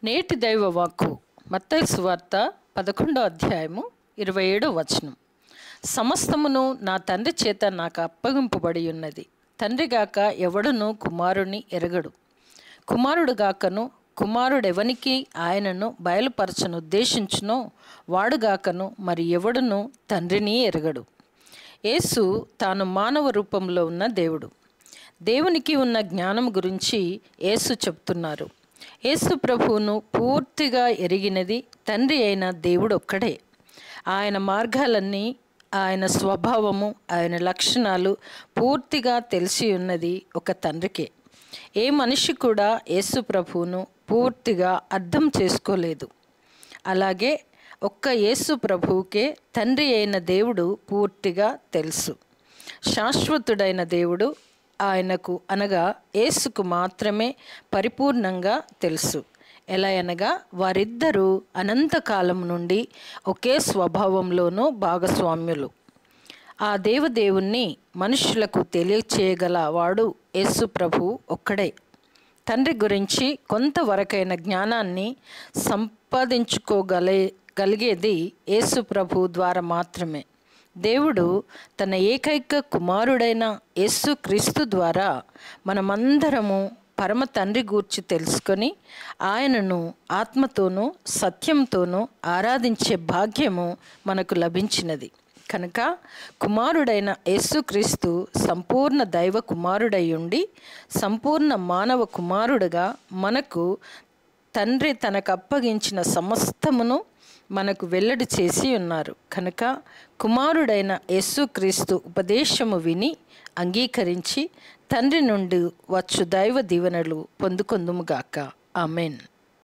నేటి దైవ వాక్కు మత్తయి సువార్త 11వ అధ్యాయము 27వ వచనం. సమస్తమును నా తండ్రి చేత నాకు అప్పగింపబడి ఉన్నది. తండ్రిగాక ఎవడును కుమారుని ఎరగడు, కుమారుడుగాకను కుమారుడెవనికి ఆయనను బయలుపరచను ఉద్దేశించునో వాడుగాకను మరి ఎవడును తండ్రిని ఎరగడు. యేసు తాను మానవ రూపంలో ఉన్న దేవుడు. దేవునికి ఉన్న జ్ఞానం గురించి యేసు చెప్తున్నారు. యేసు ప్రభువును పూర్తిగా ఎరిగినది తండ్రి అయిన దేవుడు ఒక్కడే. ఆయన మార్గాలన్నీ, ఆయన స్వభావము, ఆయన లక్షణాలు పూర్తిగా తెలిసి ఉన్నది ఒక తండ్రికే. ఏ మనిషి కూడా యేసు ప్రభువును పూర్తిగా అర్థం చేసుకోలేదు. అలాగే ఒక్క యేసు ప్రభువుకే తండ్రి అయిన దేవుడు పూర్తిగా తెలుసు. శాశ్వతుడైన దేవుడు ఆయనకు అనగా యేసుకు మాత్రమే పరిపూర్ణంగా తెలుసు. ఎలా అనగా వారిద్దరూ అనంతకాలం నుండి ఒకే స్వభావంలోనూ భాగస్వామ్యులు. ఆ దేవదేవుణ్ణి మనుషులకు తెలియచేయగల వాడు యేసు ప్రభువు ఒక్కడే. తండ్రి గురించి కొంతవరకైన జ్ఞానాన్ని సంపాదించుకోగలిగేది యేసు ప్రభువు ద్వారా మాత్రమే. దేవుడు తన ఏకైక కుమారుడైన యేసు క్రీస్తు ద్వారా మనమందరము పరమ తండ్రి గూర్చి తెలుసుకొని ఆయనను ఆత్మతోనూ సత్యంతోనూ ఆరాధించే భాగ్యము మనకు లభించినది. కనుక కుమారుడైన యేసుక్రీస్తు సంపూర్ణ దైవ కుమారుడై ఉండి సంపూర్ణ మానవ కుమారుడుగా మనకు తండ్రి తనకు అప్పగించిన సమస్తమును మనకు వెల్లడి చేసి ఉన్నారు. కనుక కుమారుడైన యేసుక్రీస్తు ఉపదేశము విని అంగీకరించి తండ్రి నుండి వచ్చు దైవ దీవెనలు పొందుకొందుముగాక. ఆమెన్.